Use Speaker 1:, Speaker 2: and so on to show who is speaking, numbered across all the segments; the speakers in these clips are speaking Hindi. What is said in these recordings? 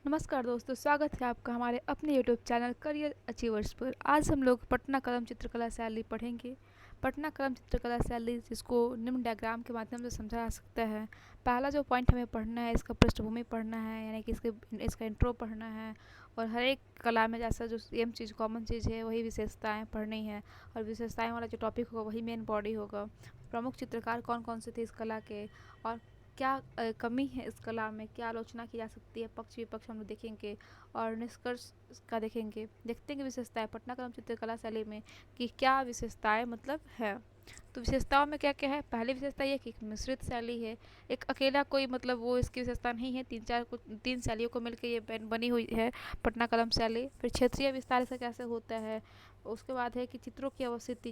Speaker 1: नमस्कार दोस्तों, स्वागत है आपका हमारे अपने यूट्यूब चैनल करियर अचीवर्स पर। आज हम लोग पटना कलम चित्रकला शैली पढ़ेंगे। पटना कलम चित्रकला शैली जिसको निम्न डायग्राम के माध्यम से समझा जा सकता है। पहला जो पॉइंट हमें पढ़ना है, इसका पृष्ठभूमि पढ़ना है, यानी कि इसका इंट्रो पढ़ना है। और हर एक कला में जैसा जो सेम चीज़ कॉमन चीज़ है वही विशेषताएँ पढ़नी है। और विशेषताएँ वाला जो टॉपिक होगा वही मेन बॉडी होगा। प्रमुख चित्रकार कौन कौन से थे इस कला के, और क्या कमी है इस कला में, क्या आलोचना की जा सकती है, पक्ष विपक्ष हम लोग देखेंगे। और निष्कर्ष का देखेंगे। देखते हैं कि विशेषताएं पटना कलम चित्रकला शैली में कि क्या विशेषताएं मतलब है। तो विशेषताओं में क्या क्या है। पहली विशेषता ये कि एक मिश्रित शैली है। एक अकेला कोई मतलब वो इसकी विशेषता नहीं है, तीन शैलियों को मिलकर ये बनी हुई है पटना कलम शैली। फिर क्षेत्रीय विस्तार से कैसे होता है। उसके बाद है कि चित्रों की अवस्थिति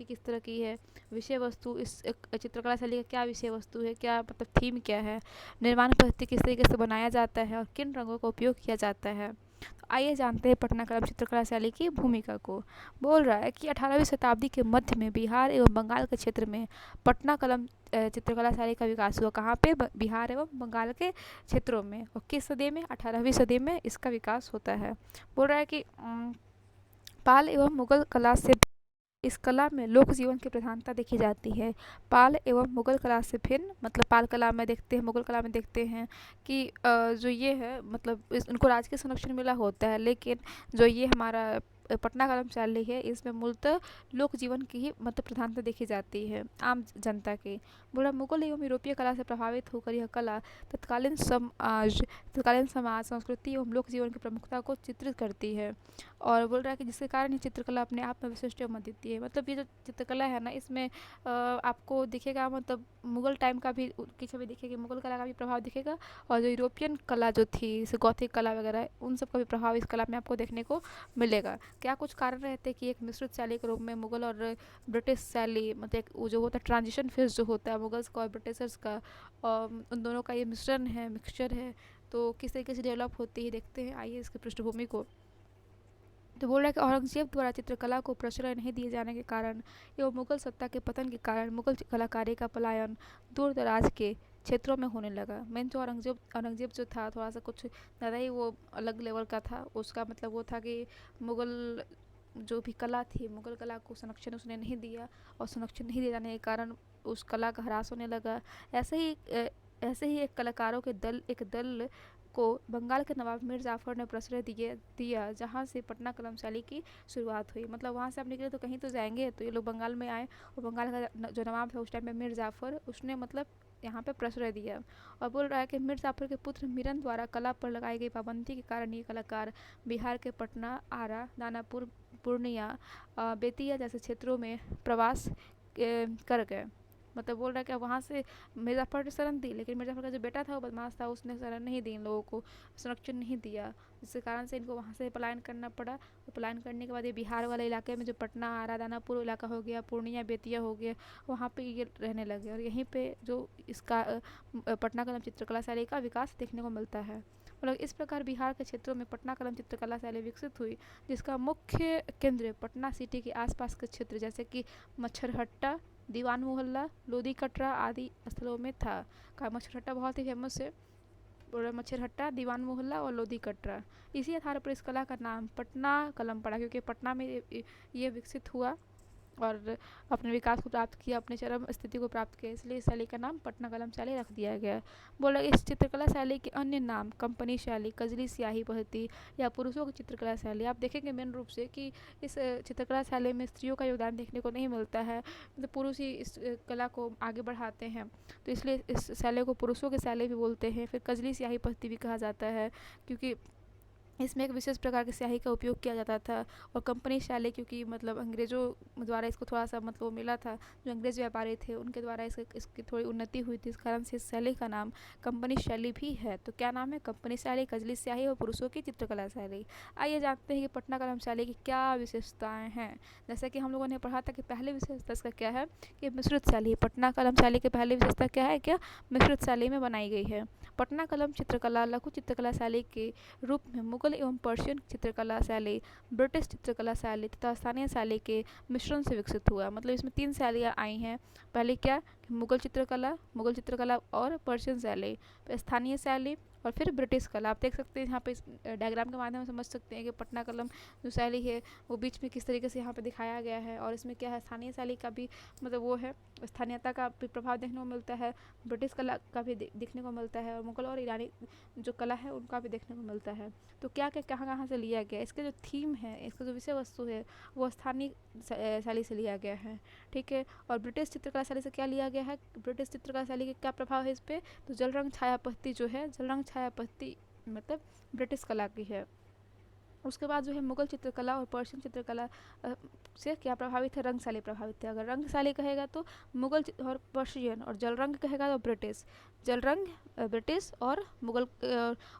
Speaker 1: किस तरह की है। विषय वस्तु, इस चित्रकला शैली का क्या विषय वस्तु है, क्या मतलब थीम क्या है। निर्माण पद्धति किस तरीके से बनाया जाता है और किन रंगों का उपयोग किया जाता है। तो आइए जानते हैं पटना कलम चित्रकला शैली की भूमिका को। बोल रहा है कि 18वीं शताब्दी के मध्य में बिहार एवं बंगाल के क्षेत्र में पटना कलम चित्रकला शैली का विकास हुआ। कहाँ पे? बिहार एवं बंगाल के क्षेत्रों में। और किस सदी में? 18वीं सदी में इसका विकास होता है। बोल रहा है कि पाल एवं मुगल कला से इस कला में लोक जीवन की प्रधानता देखी जाती है। पाल एवं मुगल कला से भिन्न, मतलब पाल कला में देखते हैं, मुगल कला में देखते हैं कि जो ये है मतलब इनको राजकीय संरक्षण मिला होता है, लेकिन जो ये हमारा पटना कलम शैली है इसमें मूलतः लोक जीवन की ही मतलब प्रधानता देखी जाती है, आम जनता की। बोला मुगल एवं यूरोपीय कला से प्रभावित होकर यह कला तत्कालीन समाज, संस्कृति एवं लोक जीवन की प्रमुखता को चित्रित करती है। और बोल रहा है कि जिसके कारण ये चित्रकला अपने आप में विशिष्ट एवं अद्वितीय है। मतलब ये जो चित्रकला है ना, इसमें आपको दिखेगा मतलब मुगल टाइम का भी की छवि दिखेगी, मुगल कला का भी प्रभाव दिखेगा। और जो यूरोपियन कला जो थी, जैसे गौथिक कला वगैरह, उन सब का भी प्रभाव इस कला में आपको देखने को मिलेगा। क्या कुछ कारण रहते हैं कि एक मिश्रित शैली के रूप में मुगल और ब्रिटिश शैली, मतलब एक वो जो होता है ट्रांजिशन फेज जो होता है मुगल्स का और ब्रिटिशर्स का, और उन दोनों का ये मिश्रण है, मिक्सचर है, तो किस तरीके से डेवलप होती है देखते हैं। आइए इसकी पृष्ठभूमि को। तो बोल रहा है कि औरंगजेब द्वारा चित्रकला को प्रश्रय नहीं दिए जाने के कारण एवं मुगल सत्ता के पतन के कारण मुगल कलाकारी का पलायन दूर दराज के क्षेत्रों में होने लगा। मेन जो औरंगजेब जो था थोड़ा सा कुछ ज़्यादा ही वो अलग लेवल का था। उसका मतलब वो था कि मुगल जो भी कला थी, मुगल कला को संरक्षण उसने नहीं दिया, और संरक्षण नहीं दिए जाने के कारण उस कला का ह्रास होने लगा। ऐसे ही एक कलाकारों के एक दल को बंगाल के नवाब मीर जाफ़र ने प्रश्रय दिया, जहाँ से पटना कलम शैली की शुरुआत हुई। मतलब वहाँ से आप निकले तो कहीं तो जाएंगे, तो ये लोग बंगाल में आए, और बंगाल का जो नवाब था उस टाइम में मीर जाफ़र, उसने मतलब यहाँ पे प्रश्रय दिया। और बोल रहा है कि मीर जाफ़र के पुत्र मीरन द्वारा कला पर लगाई गई पाबंदी के कारण ये कलाकार बिहार के पटना, आरा, दानापुर, पूर्णिया, बेतिया जैसे क्षेत्रों में प्रवास कर गए। मतलब बोल रहा है कि वहाँ से मिर्ज़ाफ़र ने शरण दी, लेकिन मिर्ज़ाफ़र का जो बेटा था वो बदमाश था, उसने शरण नहीं दी इन लोगों को, संरक्षण नहीं दिया, जिसके कारण से इनको वहाँ से पलायन करना पड़ा। और पलायन करने के बाद ये बिहार वाले इलाके में जो पटना, आरा, दानापुर इलाका हो गया, पूर्णिया, बेतिया हो गया, वहाँ पे ये रहने लगे। और यहीं पे जो इसका पटना कलम चित्रकला शैली का विकास देखने को मिलता है। मतलब इस प्रकार बिहार के क्षेत्रों में पटना कलम चित्रकला शैली विकसित हुई, जिसका मुख्य केंद्र पटना सिटी के आसपास के क्षेत्र जैसे कि मच्छरहट्टा, दीवान मोहल्ला, लोधी कटरा आदि स्थलों में था। का मच्छरहट्टा बहुत ही फेमस है। और मच्छरहट्टा, दीवान मोहल्ला और लोधी कटरा। इसी आधार पर इस कला का नाम पटना कलम पड़ा, क्योंकि पटना में ये विकसित हुआ और अपने विकास को प्राप्त किया, अपने चरम स्थिति को प्राप्त किया, इसलिए इस शैली का नाम पटना कलम शैली रख दिया गया। बोला इस चित्रकला शैली के अन्य नाम कंपनी शैली, कजली स्याही पद्धति या पुरुषों की चित्रकला शैली। आप देखेंगे मेन रूप से कि इस चित्रकला शैली में स्त्रियों का योगदान देखने को नहीं मिलता है, मतलब पुरुष ही इस कला को आगे बढ़ाते हैं, तो इसलिए इस शैली को पुरुषों की शैली भी बोलते हैं। फिर कजली स्याही पद्धति भी कहा जाता है, क्योंकि इसमें एक विशेष प्रकार की स्याही का उपयोग किया जाता था। और कंपनी शैली क्योंकि मतलब अंग्रेज़ों द्वारा इसको थोड़ा सा मतलब मिला था, जो अंग्रेज़ व्यापारी थे उनके द्वारा इसकी थोड़ी उन्नति हुई थी, इस कारण से इस शैली का नाम कंपनी शैली भी है। तो क्या नाम है? कंपनी शैली, कजली स्याही और पुरुषों की चित्रकला शैली। आइए जानते हैं कि पटना कलम शैली की क्या विशेषताएँ हैं। जैसे कि हम लोगों ने पढ़ा था कि पहली विशेषता इसका क्या है कि मिश्रित शैली। पटना कलम शैली की पहली विशेषता क्या है? क्या मिश्रित शैली में बनाई गई है। पटना कलम चित्रकला लघु चित्रकला शैली के रूप में मुगल एवं पर्शियन चित्रकला शैली, ब्रिटिश चित्रकला शैली तथा स्थानीय शैली के मिश्रण से विकसित हुआ। मतलब इसमें तीन शैलियाँ आई हैं। पहले क्या? मुगल चित्रकला और पर्शियन शैली, स्थानीय शैली और फिर ब्रिटिश कला। आप देख सकते हैं यहाँ पे इस डायग्राम के माध्यम से समझ सकते हैं कि पटना कलम जो शैली है वो बीच में किस तरीके से यहाँ पे दिखाया गया है, और इसमें क्या है, स्थानीय शैली का भी मतलब वो है, स्थानीयता का भी प्रभाव देखने को मिलता है, ब्रिटिश कला का भी दिखने को मिलता है, और मुगल और ईरानी जो कला है उनका भी देखने को मिलता है। तो क्या क्या कहाँ कहाँ से लिया गया, इसके जो थीम है, इसका जो विषय वस्तु है वो स्थानीय शैली से लिया गया है, ठीक है। और ब्रिटिश चित्रकला शैली से क्या लिया गया है, ब्रिटिश चित्रकला शैली का क्या प्रभाव है इस पर, तो जल रंग छाया पत्ती जो है, जल रंग छाया पत्ती मतलब ब्रिटिश कला की है। उसके बाद जो है मुगल चित्रकला और पर्शियन चित्रकला से क्या प्रभावित है, रंगशैली प्रभावित है। अगर रंगशैली कहेगा तो मुगल और पर्शियन, और जल रंग कहेगा तो ब्रिटिश, जल रंग ब्रिटिश और मुगल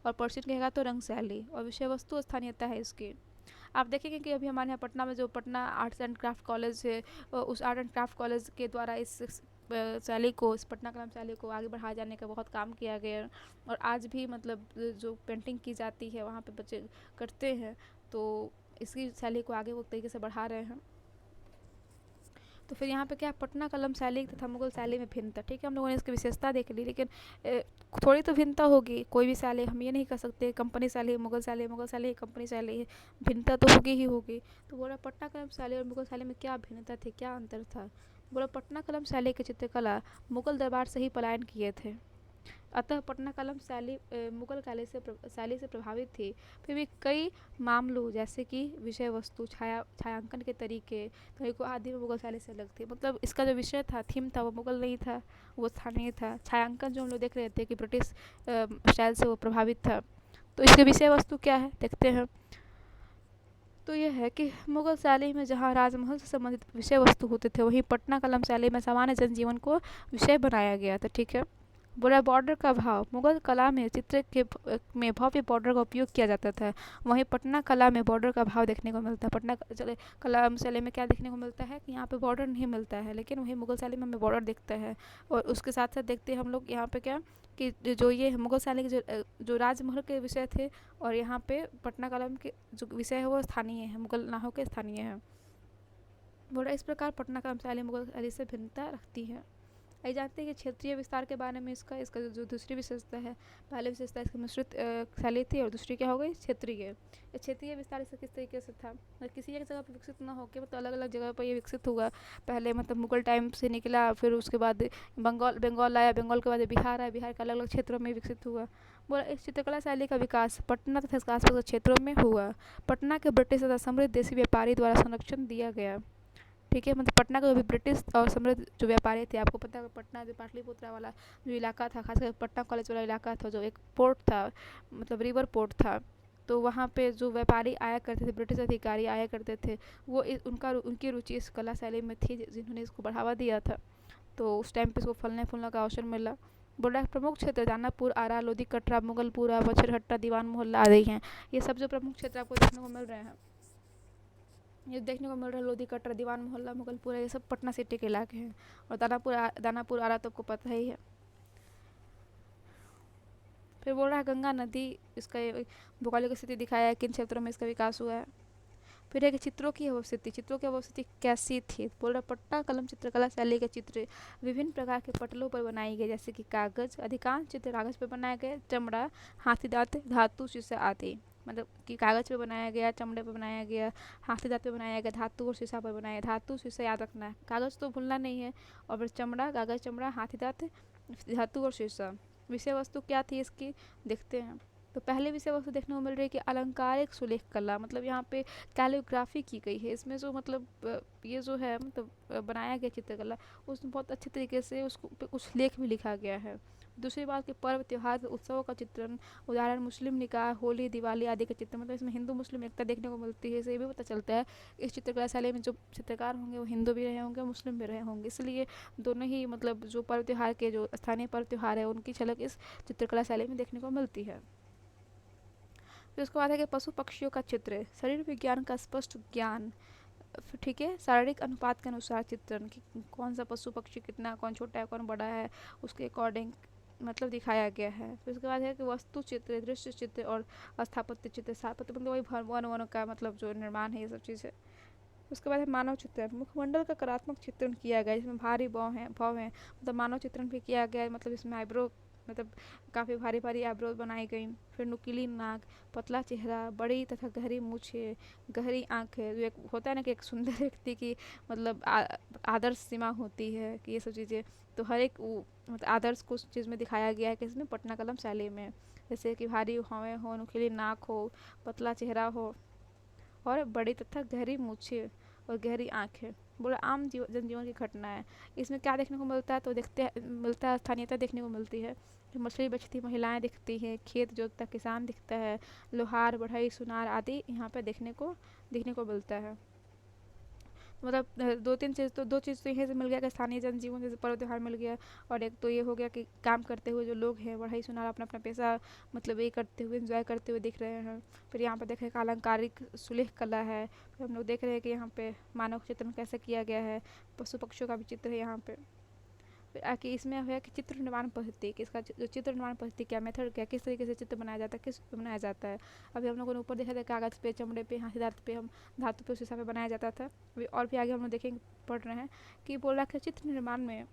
Speaker 1: और पर्शियन कहेगा तो रंगशैली, और विषय वस्तु स्थानीयता है इसकी। आप देखेंगे कि अभी हमारे यहाँ पटना में जो Patna arts and craft college है, उस आर्ट एंड क्राफ्ट कॉलेज के द्वारा इस शैली को, इस पटना कलम शैली को आगे बढ़ाए जाने का बहुत काम किया गया है। और आज भी मतलब जो पेंटिंग की जाती है वहाँ पे बच्चे करते हैं, तो इसकी शैली को आगे वो तरीके से बढ़ा रहे हैं। तो फिर यहाँ पे क्या, पटना कलम शैली तथा मुगल शैली में भिन्नता, ठीक है, हम लोगों ने इसकी विशेषता देख ली, लेकिन थोड़ी तो भिन्नता होगी। कोई भी शैली हम ये नहीं कर सकते कंपनी शैली मुगल शैली, मुगल शैली कंपनी शैली है, भिन्नता तो होगी ही होगी। तो बोला पटना कलम शैली और मुगल शैली में क्या भिन्नता थी, क्या अंतर था। बोला पटना कलम शैली की चित्रकला मुगल दरबार से ही पलायन किए थे, अतः पटना कलम शैली मुगल शैली से प्रभावित थी। फिर भी कई मामलों जैसे कि विषय वस्तु, छायांकन के तरीकों आदि में मुगल शैली से अलग थी। मतलब इसका जो विषय था, थीम था, वो मुगल नहीं था, वो स्थानीय था। छायांकन जो हम लोग देख रहे थे कि ब्रिटिश स्टाइल से वो प्रभावित था। तो इसके विषय वस्तु क्या है देखते हैं। तो यह है कि मुगल शैली में जहाँ राजमहल से संबंधित विषय वस्तु होते थे, वहीं पटना कलम शैली में सामान्य जनजीवन को विषय बनाया गया था, ठीक है। बोला बॉर्डर का भाव, मुगल कला में चित्र के में भव्य बॉर्डर का उपयोग किया जाता था, वहीं पटना कला में बॉर्डर का भाव देखने को मिलता है। पटना कला शैली में क्या देखने को मिलता है कि यहाँ पे बॉर्डर नहीं मिलता है, लेकिन वहीं मुगल शैली में हमें बॉर्डर दिखता है। और उसके साथ साथ देखते हैं हम लोग यहाँ पे क्या कि जो ये मुगल शैली के जो राजमहल के विषय थे, और यहाँ पे पटना कलम के जो विषय है वो स्थानीय है, मुगल ना होकर स्थानीय है। बोला इस प्रकार पटना कलम शैली मुगल शैली से भिन्नता रखती है। ये जानते हैं कि क्षेत्रीय विस्तार के बारे में इसका इसका जो दूसरी विशेषता है, पहली विशेषता इसकी मिश्रित शैली थी, और दूसरी क्या हो गई, क्षेत्रीय। क्षेत्रीय विस्तार इसका किस तरीके से था, किसी एक जगह पर विकसित ना होकर मतलब अलग अलग जगह पर ये विकसित हुआ। पहले मतलब मुगल टाइम से निकला, फिर उसके बाद बंगाल आया, बंगाल के बाद बिहार आया, बिहार के अलग अलग क्षेत्रों में विकसित हुआ। बोला इस चित्रकला शैली का विकास पटना तथा इसके आसपास के क्षेत्रों में हुआ। पटना के ब्रिटिश तथा समृद्ध देसी व्यापारी द्वारा संरक्षण दिया गया, ठीक है। मतलब पटना का जो भी ब्रिटिश और समृद्ध जो व्यापारी थे, आपको पता है पटना जो पाटलिपुत्रा वाला जो इलाका था, खासकर पटना कॉलेज वाला इलाका था, जो एक पोर्ट था, मतलब रिवर पोर्ट था, तो वहाँ पे जो व्यापारी आया करते थे, ब्रिटिश अधिकारी आया करते थे, वो उनकी रुचि इस कला शैली में थी, जिन्होंने इसको बढ़ावा दिया था। तो उस टाइम पे इसको फलने फूलने का अवसर मिला। बोला प्रमुख क्षेत्र दानापुर, आरा, लोधी, कटरा, मुगलपुरा, बछरहट्टा, दीवान मोहल्ला आदि हैं। ये सब जो प्रमुख क्षेत्र आपको देखने को मिल रहे हैं, ये देखने को मिल रहा है, लोधी, कटरा, दीवान मोहल्ला, मुगलपुरा, ये सब पटना सिटी के इलाके हैं। और दानापुर आरा तो आपको पता ही है। फिर बोल रहा है गंगा नदी, इसका भौगोलिक स्थिति दिखाया है, किन क्षेत्रों में इसका विकास हुआ है। फिर है कि चित्रों की अवस्थिति कैसी थी। बोल रहा पट्टा कलम चित्रकला शैली के चित्र विभिन्न प्रकार के पटलों पर बनाई गई, जैसे कि कागज, अधिकांश चित्र कागज पर बनाए गए, चमड़ा, हाथी दांत, धातु, शीशा आदि। मतलब कि कागज पे बनाया गया, चमड़े पे बनाया गया, हाथी दांत पे बनाया गया, धातु और शीशा पर बनाया। धातु शीशा याद रखना है, कागज तो भूलना नहीं है। और फिर चमड़ा, कागज, चमड़ा, हाथी दांत, धातु और शीशा। विषय वस्तु क्या थी इसकी देखते हैं। तो पहले विषय वस्तु देखने को मिल रही है कि अलंकारिक सुलेख कला, मतलब यहाँ पे कैलिग्राफी की गई है। इसमें जो मतलब ये जो है मतलब बनाया गया चित्रकला, उसमें बहुत अच्छे तरीके से उसको पे कुछ लेख भी लिखा गया है। दूसरी बात कि पर्व, त्योहार, उत्सवों का चित्रण, उदाहरण मुस्लिम निकाह, होली, दिवाली आदि का चित्र, मतलब इसमें हिंदू मुस्लिम एकता देखने को मिलती है। इससे ये भी पता चलता है इस चित्रकला शैली में जो चित्रकार होंगे वो हिंदू भी रहे होंगे, मुस्लिम भी रहे होंगे, इसलिए दोनों ही मतलब जो पर्व त्योहार के जो स्थानीय पर्व त्योहार है उनकी झलक इस चित्रकला शैली में देखने को मिलती है। फिर उसके बाद है कि पशु पक्षियों का चित्र, शरीर विज्ञान का स्पष्ट ज्ञान, ठीक है, शारीरिक अनुपात के अनुसार चित्रण कि कौन सा पशु पक्षी कितना, कौन छोटा है कौन बड़ा है, उसके अकॉर्डिंग मतलब दिखाया गया है। फिर उसके बाद है कि वस्तु चित्र, दृश्य चित्र और स्थापत्य चित्र। स्थापत्य मतलब वही वन का मतलब जो निर्माण है, ये सब चीज़ें। उसके बाद है मानव चित्रण, मुखमंडल का कलात्मक चित्रण किया गया, जिसमें भारी भाव है, मतलब मानव चित्रण भी किया गया है, मतलब इसमें आईब्रो मतलब काफ़ी भारी भारी आईब्रोज बनाई गई। फिर नुकीली नाक, पतला चेहरा, बड़ी तथा गहरी मूछें, गहरी आंखें, जो एक होता है ना कि एक सुंदर व्यक्ति की मतलब आदर्श सीमा होती है कि ये सब चीज़ें, तो हर एक मतलब आदर्श को उस चीज़ में दिखाया गया है कि इसमें पटना कलम शैली में, जैसे कि भारी हौवें हो, नुकीली नाक हो, पतला चेहरा हो और बड़ी तथा गहरी मूछें और गहरी आंखें। बोला आम जनजीवन की घटना है। इसमें क्या देखने को मिलता है, तो देखते मिलता है स्थानीयता देखने को मिलती है। जो मछली बेचती महिलाएं दिखती हैं, खेत जोतता किसान दिखता है, लोहार, बढ़ई, सुनार आदि यहाँ पे देखने को मिलता है। मतलब दो चीज़ तो यहीं से मिल गया कि स्थानीय जनजीवन जैसे पर्व त्योहार मिल गया, और एक तो ये हो गया कि काम करते हुए जो लोग हैं बढ़ई सुनार अपना अपना पैसा मतलब ये करते हुए एंजॉय करते हुए दिख रहे हैं। फिर यहाँ पर देख रहे हैं अलंकारिक सुलेख कला है। फिर हम लोग देख रहे हैं कि यहाँ पे मानव चित्रण कैसे किया गया है, पशु पक्षियों का भी चित्र है यहाँ पे। कि इसमें है कि चित्र निर्माण पद्धति, कि इसका जो चित्र निर्माण पद्धति क्या मेथड क्या, किस तरीके से चित्र बनाया जाता है, किस बनाया जाता है। अभी हम लोगों ने ऊपर देखा था कागज़ पे, चमड़े पे, हाथी दांत पे, हम धातु पे, उस हिसाब से बनाया जाता था। अभी और भी आगे हम लोग देखेंगे, पढ़ रहे हैं कि बोल रहा है चित्र निर्माण में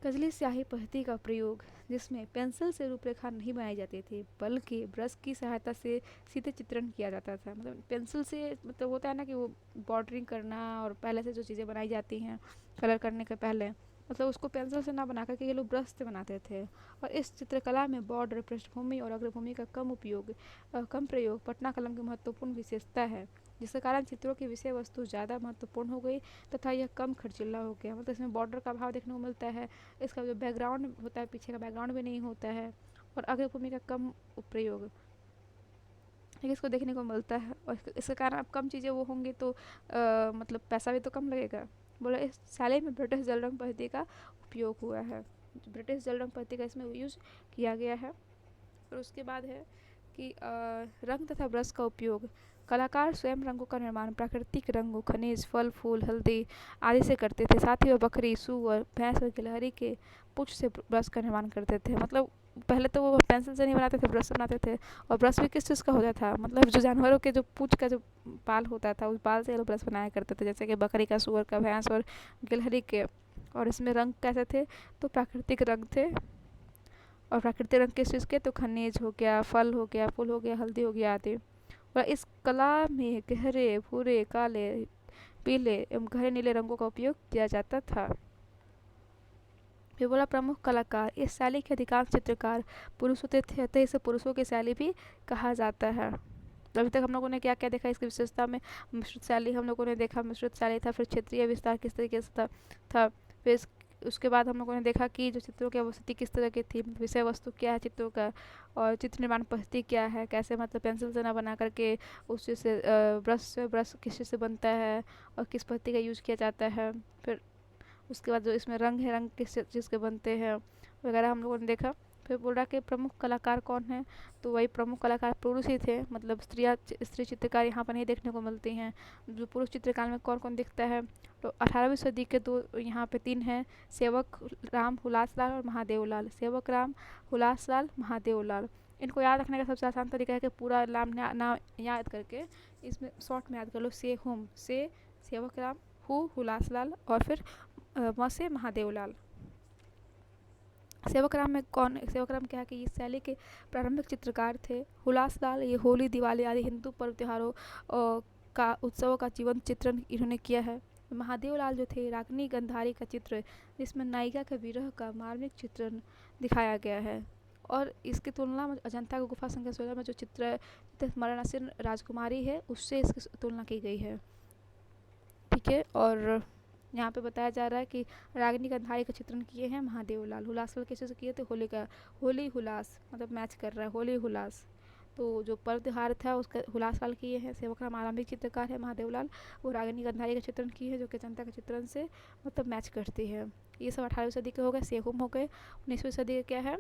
Speaker 1: कजली स्याही पद्धति का प्रयोग, जिसमें पेंसिल से रूपरेखा नहीं बनाई जाती थी बल्कि ब्रश की सहायता से सीधे चित्रण किया जाता था। मतलब पेंसिल से मतलब होता है ना कि वो बॉर्डरिंग करना और पहले से जो चीज़ें बनाई जाती हैं कलर करने के पहले, मतलब उसको पेंसिल से ना बना करके ये लोग ब्रश से बनाते थे। और इस चित्रकला में बॉर्डर, पृष्ठभूमि और अग्रभूमि का कम प्रयोग पटना कलम की महत्वपूर्ण विशेषता है, जिसके कारण चित्रों की विषय वस्तु ज़्यादा महत्वपूर्ण हो गई तथा यह कम खर्चीला हो गया। मतलब इसमें बॉर्डर का भाव देखने को मिलता है, इसका जो बैकग्राउंड होता है पीछे का बैकग्राउंड भी नहीं होता है, और अग्रभूमि का कम प्रयोग इसको देखने को मिलता है। और इसके कारण अब कम चीज़ें वो होंगी तो मतलब पैसा भी तो कम लगेगा। बोला इस शैली में ब्रिटिश जल रंग पद्धति का उपयोग हुआ है, ब्रिटिश जल रंग पद्धति का इसमें यूज किया गया है। और उसके बाद है कि रंग तथा ब्रश का उपयोग, कलाकार स्वयं रंगों का निर्माण प्राकृतिक रंगों, खनिज, फल फूल, हल्दी आदि से करते थे। साथ ही वह बकरी, सूअर, भैंस और गिलहरी के पूंछ से ब्रश का निर्माण करते थे। मतलब पहले तो वो पेंसिल से नहीं बनाते थे, ब्रश से बनाते थे। और ब्रश भी किस चीज़ का होता था, मतलब जो जानवरों के जो पूंछ का जो बाल होता था उस बाल से ये लोग ब्रश बनाया करते थे, जैसे कि बकरी का, सूअर का, भैंस और गिलहरी के। और इसमें रंग कैसे थे, तो प्राकृतिक रंग थे। और प्राकृतिक रंग किस चीज़ के, तो खनिज हो गया, फल हो गया, फूल हो गया, हल्दी हो गया आदि। और इस कला में गहरे भूरे, काले, पीले एवं गहरे नीले रंगों का उपयोग किया जाता था। फिर बोला प्रमुख कलाकार, इस शैली के अधिकांश चित्रकार पुरुष होते थे, अतः इसे पुरुषों की शैली भी कहा जाता है। अभी तक हम लोगों ने क्या क्या देखा इसकी विशेषता में, मिश्रित शैली हम लोगों ने देखा, मिश्रित शैली था। फिर क्षेत्रीय विस्तार किस तरीके से था। फिर उसके बाद हम लोगों ने देखा कि जो चित्रों की अवस्थिति किस तरह की थी, विषय वस्तु क्या है चित्रों का, और चित्र निर्माण पद्धति क्या है, कैसे मतलब पेंसिल से ना बना करके उस चीज़ से ब्रश किस चीज़ से बनता है और किस पद्धति का यूज़ किया जाता है। फिर उसके बाद जो इसमें रंग है, रंग किस चीज़ के बनते हैं वगैरह हम लोगों ने देखा। फिर बोल रहा कि प्रमुख कलाकार कौन हैं, तो वही प्रमुख कलाकार पुरुष ही थे। मतलब स्त्री चित्रकार यहाँ पर नहीं देखने को मिलती हैं। जो पुरुष चित्रकार में कौन कौन दिखता है, तो 18वीं सदी के दो यहाँ पे तीन हैं, सेवक राम हुलासलाल और महादेव लाल। सेवक राम हुलासलाल, महादेव लाल, इनको याद रखने का सबसे आसान तरीका है कि पूरा नाम याद करके इसमें शॉर्ट में याद कर लो। से सेवक राम, हुलासलाल और फिर म से महादेव लाल। सेवक राम क्या है कि इस शैली के प्रारंभिक चित्रकार थे। हुलासलाल ये होली, दिवाली आदि हिंदू पर्व त्योहारों का उत्सवों का जीवन चित्रण इन्होंने किया है। महादेव लाल जो थे रागनी गंधारी का चित्र, जिसमें नायिका के विरह का मार्मिक चित्रण दिखाया गया है। और इसकी तुलना में अजंता की गुफा संख्या 16 में जो चित्र मरणासीन राजकुमारी है उससे इसकी तुलना की गई है। ठीक है। और यहाँ पे बताया जा रहा है कि रागिनी गंधारी का चित्रण किए हैं महादेव लाल। हुलासलाल कैसे से किए थे, होली हुलास मतलब मैच कर रहा है, होली हुलास। तो जो पर्व त्योहार था उसका हुलासलाल किए हैं। सेवक राम आरंभिक चित्रकार है महादेव लाल, वो रागिनी गंधारी का चित्रण किए हैं जो कि जनता के चित्रण से मतलब मैच करती है। ये सब 18वीं सदी के हो गए, सेहुम हो गए। 19वीं सदी का क्या है,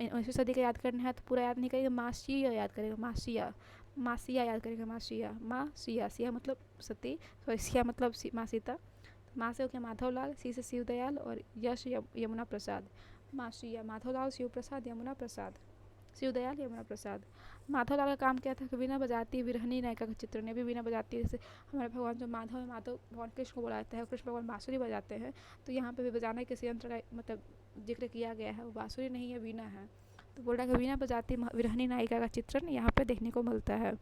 Speaker 1: 19वीं सदी का याद करना है तो पूरा याद नहीं करेगा, मासिया याद करेगा, मासिया याद करेगा, मासिया, सिया मतलब सती, सॉरी सिया मतलब माँ सीता। माँ से हो गया माधव लाल, सी से शिव दयाल और यश यमुना प्रसाद। मासिया, माधव लाल, शिव प्रसाद, यमुना प्रसाद। शिवदयाल यमुना प्रसाद। माधवलाल का काम क्या था कि बीना बजाती विरहनी नायिका का चित्रण, ये भी बीना बजाती, जैसे हमारे भगवान जो माधव है, माधव भगवान कृष्ण को बुलाते हैं, कृष्ण भगवान बांसुरी बजाते हैं, तो यहाँ पे भी बजाने किसी यंत्र का मतलब जिक्र किया गया है, वो बांसुरी नहीं है, वीणा है। तो बोल रहा है कि वीणा बजाती विरहनी नायिका का चित्रण यहाँ पे देखने को मिलता है।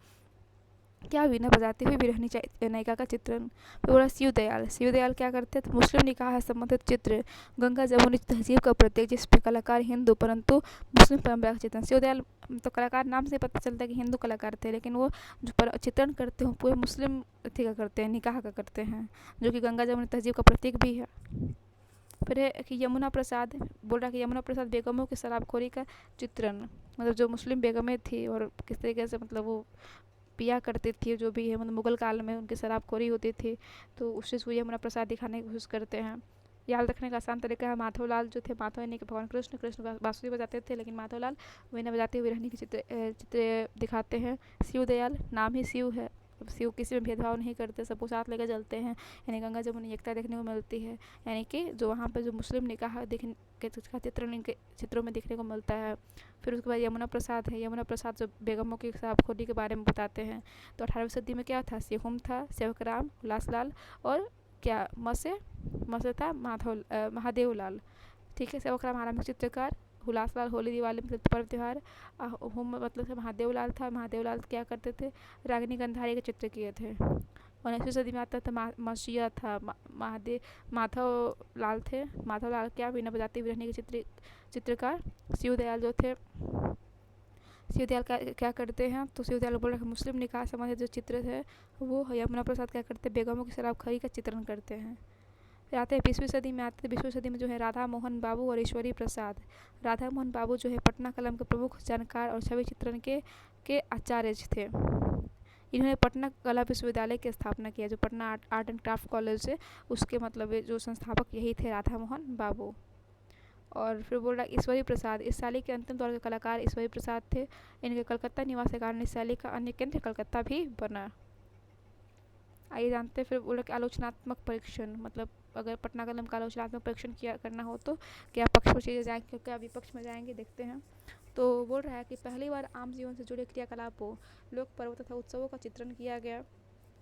Speaker 1: क्या वीणा बजाती हुई विरहनी नायिका का चित्रण। बोला शिवदयाल। शिवदयाल क्या करते थे, मुस्लिम निकाह से संबंधित चित्र, गंगा जमुनी तहजीब का प्रतीक, जिसपे कलाकार हिंदू परंतु मुस्लिम परंपरा का चित्रण। शिवदयाल तो कलाकार नाम से पता चलता है कि हिंदू कलाकार थे, लेकिन वो जो चित्रण करते हैं पूरे मुस्लिम थी का करते हैं, निकाह का करते हैं, जो कि गंगा जमुनी तहजीब का प्रतीक भी है। फिर है कि यमुना प्रसाद। बोल रहा है कि यमुना प्रसाद बेगमों की शराबखोरी का चित्रण, मतलब जो मुस्लिम बेगमें थी और किस तरीके से मतलब वो पिया करती थी, जो भी है मतलब मुगल काल में उनकी शराबखोरी होती थी, तो उस चीज़ को यमुना प्रसाद दिखाने की कोशिश करते हैं। याद रखने का आसान तरीका है, माधवलाल जो थे, माधव यानी कि भगवान कृष्ण, कृष्ण बांसुरी बजाते थे, लेकिन माधवलाल वीणा बजाते हुए रहने की चित्र दिखाते हैं। शिवदयाल, नाम ही शिव है, शिव किसी में भेदभाव नहीं करते, सबको साथ लेकर चलते हैं, यानी गंगा जमुनी एकता देखने को मिलती है, यानी कि जो वहाँ पर जो मुस्लिम निकाह देख के का चित्रण इनके चित्रों में देखने को मिलता है। फिर उसके बाद यमुना प्रसाद है। यमुना प्रसाद जो बेगमों की शराबखोरी के बारे में बताते हैं। तो 18वीं सदी में क्या था, सेहुम था, सेवकराम, हुलासलाल और क्या मसे था महादेव लाल। ठीक है, सेवकराम आरामिक चित्रकार, हुलासलाल होली दिवाली मतलब पर्व त्यौहार, हुम मतलब महादेव लाल था, महादेव लाल क्या करते थे, रागिनी गंधारी के चित्र किए थे। 19वीं सदी में आता था मसीहा था, माधव लाल थे, माधव लाल क्या वीणा बजाती विरहनी के चित्रकार। शिवदयाल जो थे, शिवदयाल क्या करते हैं, तो शिवदयाल बोल रहे हैं मुस्लिम निकाह संबंधित जो चित्र है वो यमुना प्रसाद क्या करते हैं, बेगमों की शराबखोरी का चित्रण करते हैं। फिर आते हैं 20वीं सदी में, आते हैं 20वीं सदी में जो है राधा मोहन बाबू और ईश्वरी प्रसाद। राधा मोहन बाबू जो है पटना कलम के प्रमुख जानकार और छवि चित्रण के आचार्य थे। इन्होंने पटना कला विश्वविद्यालय की स्थापना किया, जो Patna art and craft college है उसके मतलब जो संस्थापक यही थे, राधा मोहन बाबू। और फिर बोल रहा ईश्वरी प्रसाद, इस शैली के अंतिम दौर के कलाकार ईश्वरी प्रसाद थे। इनके कलकत्ता निवास के कारण इस शैली का अन्य केंद्र कलकत्ता भी बना। आइए जानते हैं फिर बोला कि आलोचनात्मक परीक्षण, मतलब अगर पटना कलम का आलोचनात्मक परीक्षण किया करना हो तो क्या पक्ष में चीज़ें जाएंगे, क्या विपक्ष में जाएंगे, देखते हैं। तो बोल रहा है कि पहली बार आम जीवन से जुड़े क्रियाकलापों, लोक पर्व तथा उत्सवों का चित्रण किया गया।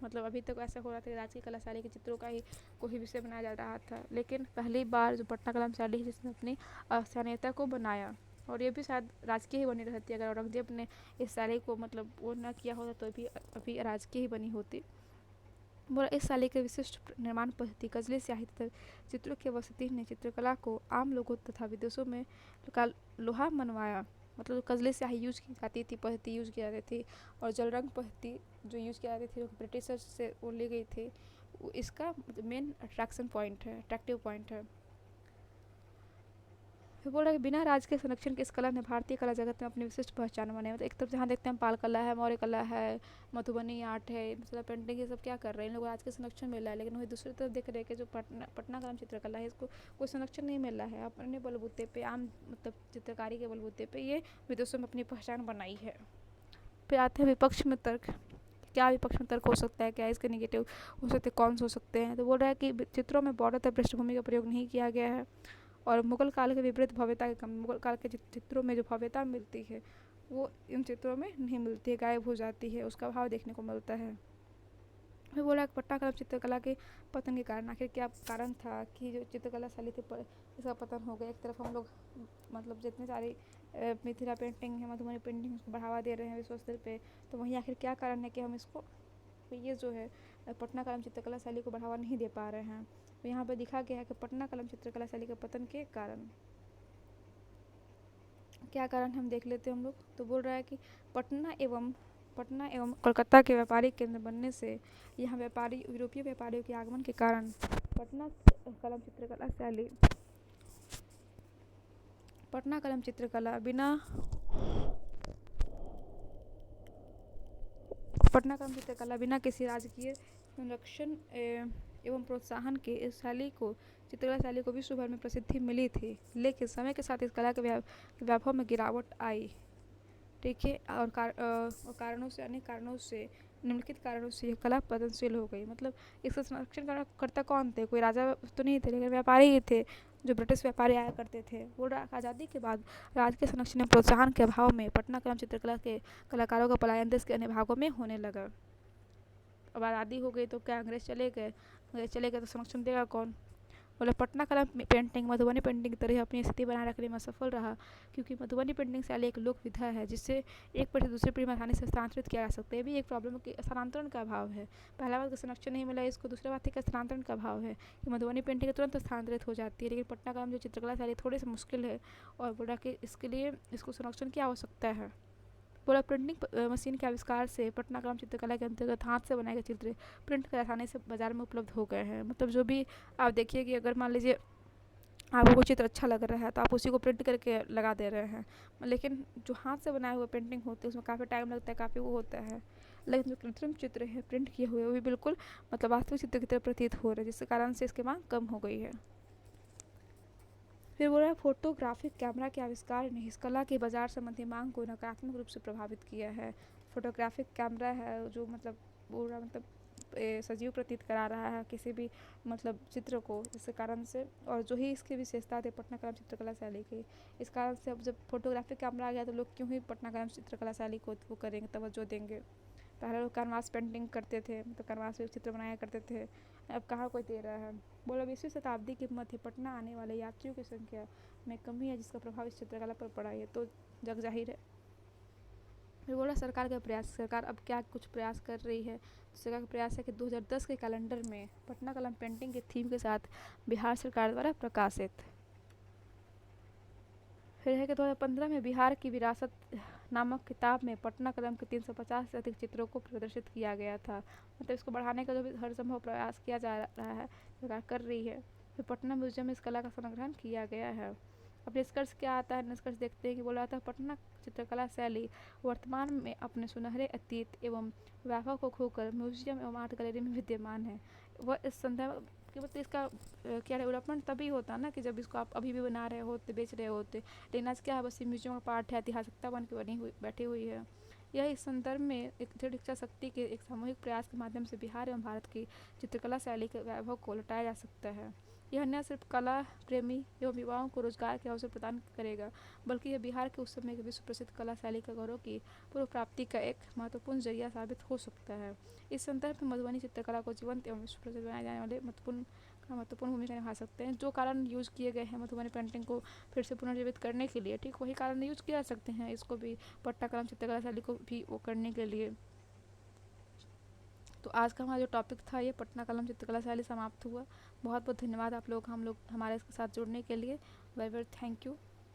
Speaker 1: मतलब अभी तक ऐसा हो रहा था कि राजकीय कला शैली के चित्रों का ही कोई विषय बनाया जा रहा था, लेकिन पहली बार जो पटना कलम शैली है जिसने अपनी स्थानीयता को बनाया, और ये भी शायद राजकीय ही बनी रहती, अगर औरंगजेब ने इस शैली को मतलब वो न किया होता तो भी अभी राजकीय ही बनी होती। बोला इस शैली के विशिष्ट निर्माण पद्धति कजली स्याही तथा चित्रों की वसती ने चित्रकला को आम लोगों तथा विदेशों में का लोहा मनवाया। मतलब कजली स्याही यूज की जाती थी, पद्धति यूज की जाती थी, और जल रंग पद्धति जो यूज की जाती थी, जो ब्रिटिशर्स से वो ली गई थी, इसका मेन अट्रैक्शन पॉइंट है, अट्रैक्टिव पॉइंट है। फिर बोल रहा है कि बिना राज के संरक्षण के इस कला ने भारतीय कला जगत में अपनी विशिष्ट पहचान बनाई। मतलब एक तरफ जहाँ देखते हैं पाल कला है, मौर्य कला है, मधुबनी आर्ट है, मतलब पेंटिंग, ये सब क्या कर रहे हैं, इन लोगों को आज के संरक्षण मिल रहा है, लेकिन वही दूसरी तरफ देख रहे हैं कि जो पटना कलम चित्रकला है इसको कोई संरक्षण नहीं मिल रहा है। अपने बलबूते पे, आम मतलब चित्रकारी के बलबूते पे ये विदेशों में अपनी पहचान बनाई है। फिर आते हैं विपक्ष में तर्क। क्या विपक्ष में तर्क हो सकता है, क्या इसके निगेटिव हो सकते हैं, कौन से हो सकते हैं। तो बोल रहा है कि चित्रों में बॉर्डर तथा पृष्ठभूमि का प्रयोग नहीं किया गया है, और मुगल काल के विपरीत भव्यता के कम, मुगल काल के चित्रों में जो भव्यता मिलती है वो इन चित्रों में नहीं मिलती है, गायब हो जाती है, उसका अभाव देखने को मिलता है। मैं बोला पटना कला चित्रकला के पतन के कारण आखिर क्या कारण था कि जो चित्रकला शैली थी इसका पतन हो गया। एक तरफ हम लोग मतलब जितनी सारी मिथिला पेंटिंग है, मधुबनी पेंटिंग उसको बढ़ावा दे रहे हैं विश्व स्तर पे, तो वहीं आखिर क्या कारण है कि हम इसको ये जो है पटना कलम चित्रकला शैली को बढ़ावा नहीं दे पा रहे हैं। तो यहाँ पर दिखा गया है कि पटना कलम चित्रकला शैली के पतन के कारण क्या कारण हम देख लेते हैं हम लोग। तो बोल रहा है कि पटना एवं कोलकाता के व्यापारिक केंद्र बनने से यहाँ यूरोपीय व्यापारियों के आगमन के कारण पटना कलम चित्रकला शैली पटना कलम चित्रकला बिना पटना कलम चित्रकला बिना किसी राजकीय संरक्षण एवं प्रोत्साहन के इस शैली को चित्रकला शैली को विश्व भर में प्रसिद्धि मिली थी, लेकिन समय के साथ इस कला के वैभव में गिरावट आई। ठीक है, और कारणों से, अनेक कारणों से, निम्नलिखित कारणों से यह कला पतनशील हो गई। मतलब इसका संरक्षण करता कौन थे, कोई राजा तो नहीं थे, लेकिन व्यापारी ही थे जो ब्रिटिश व्यापारी आया करते थे। बोल रहा आज़ादी के बाद राज्य के संरक्षण में प्रोत्साहन के अभाव में पटना कला चित्रकला के कलाकारों का पलायन देश के अन्य भागों में होने लगा। अब आज़ादी हो गई तो क्या अंग्रेज चले गए तो संरक्षण देगा कौन। बोले पटना कला पेंटिंग मधुबनी पेंटिंग की तरह अपनी स्थिति बनाए रखने में सफल रहा, क्योंकि मधुबनी पेंटिंग शैली एक लोक विधा है जिससे एक पीढ़ी से दूसरी पीढ़ी में आसानी से स्थानांतरित किया जा सकता है। ये भी एक प्रॉब्लम है कि स्थानांतरण का अभाव है। पहला बात का संरक्षण नहीं मिला इसको, दूसरा बात है कि स्थानांतरण का अभाव है कि मधुबनी पेंटिंग तुरंत स्थानांतरित हो जाती है, लेकिन पटना कला में जो चित्रकला शैली थोड़ी सी मुश्किल है और बोला कि इसके लिए इसको संरक्षण की आवश्यकता है। बोला प्रिंटिंग मशीन के आविष्कार से पटना कला चित्रकला के अंतर्गत हाथ से बनाए गए चित्र प्रिंट कर आसानी से बाजार में उपलब्ध हो गए हैं। मतलब जो भी आप देखिए कि अगर मान लीजिए आपको कोई चित्र अच्छा लग रहा है तो आप उसी को प्रिंट करके लगा दे रहे हैं, लेकिन जो हाथ से बनाए हुए पेंटिंग होते हैं उसमें काफ़ी टाइम लगता है, काफ़ी वो होता है। लेकिन जो कृत्रिम चित्र है प्रिंट किए हुए वो भी बिल्कुल मतलब वास्तविक चित्र की तरह प्रतीत हो रहे हैं, जिसके कारण से इसकी मांग कम हो गई है। फिर बोल रहा है फोटोग्राफिक कैमरा के आविष्कार ने इस कला की बाजार संबंधी मांग को नकारात्मक रूप से प्रभावित किया है। फोटोग्राफिक कैमरा है जो मतलब बोल रहा मतलब सजीव प्रतीत करा रहा है किसी भी मतलब चित्र को, जिसके कारण से और जो ही इसकी विशेषता थी पटना कला चित्रकला शैली की, इस कारण से अब जब फोटोग्राफिक कैमरा आ गया तो लोग क्यों ही पटना कला चित्रकला शैली को वो करेंगे, तवज्जो देंगे। पहले लोग कैनवास पेंटिंग करते थे, मतलब कैनवास पे चित्र बनाया करते थे, अब कहाँ कोई दे रहा है। बोला 20वीं शताब्दी की मध्य पटना आने वाले यात्रियों की संख्या में कमी है जिसका प्रभाव इस चित्रकला पर पड़ा है, तो जग जाहिर है। फिर बोला सरकार का प्रयास, सरकार अब क्या कुछ प्रयास कर रही है। सरकार का प्रयास है कि 2010 के कैलेंडर में पटना कला पेंटिंग के थीम के साथ बिहार सरकार द्वारा प्रकाशित। फिर है कि 2015 में बिहार की विरासत नामक किताब में पटना कलम के 350 से अधिक चित्रों को प्रदर्शित किया गया था। मतलब इसको बढ़ाने का जो भी हर संभव प्रयास किया जा रहा है, सरकार कर रही है। फिर पटना म्यूजियम में इस कला का संग्रहण किया गया है। अब निष्कर्ष क्या आता है, निष्कर्ष देखते हैं कि बोला जाता है पटना चित्रकला शैली वर्तमान में अपने सुनहरे अतीत एवं वैभव को खोकर म्यूजियम एवं आर्ट गैलरी में विद्यमान है। वह इस संदर्भ कि मतलब इसका क्या डेवलपमेंट तभी होता ना कि जब इसको आप अभी भी बना रहे होते, बेच रहे होते, लेकिन आज क्या है बस म्यूजियम का पार्ट है, ऐतिहासिकता बन के बनी हुई बैठी हुई है। यह इस संदर्भ में एक दृढ़ इच्छा शक्ति के एक सामूहिक प्रयास के माध्यम से बिहार एवं भारत की चित्रकला शैली के वैभव को लौटाया जा सकता है। यह न सिर्फ कला प्रेमी एवं युवाओं को रोजगार के अवसर प्रदान करेगा, बल्कि यह बिहार के उस समय के विश्व प्रसिद्ध कला शैली का गौरव की पूर्व प्राप्ति का एक महत्वपूर्ण जरिया साबित हो सकता है। इस संदर्भ में मधुबनी चित्रकला को जीवंत एवं विश्व प्रसिद्ध बनाए जाने वाले महत्वपूर्ण भूमिका निभा सकते हैं। जो कारण यूज़ किए गए हैं मधुबनी पेंटिंग को फिर से पुनर्जीवित करने के लिए, ठीक वही कारण यूज़ किया जा सकते हैं इसको भी पट्टा कलम चित्रकला शैली को भी वो करने के लिए। तो आज का हमारा जो टॉपिक था ये पटना कलम चित्रकला शैली समाप्त हुआ। बहुत बहुत धन्यवाद आप लोग हम लोग हमारे साथ जुड़ने के लिए। Very very thank you.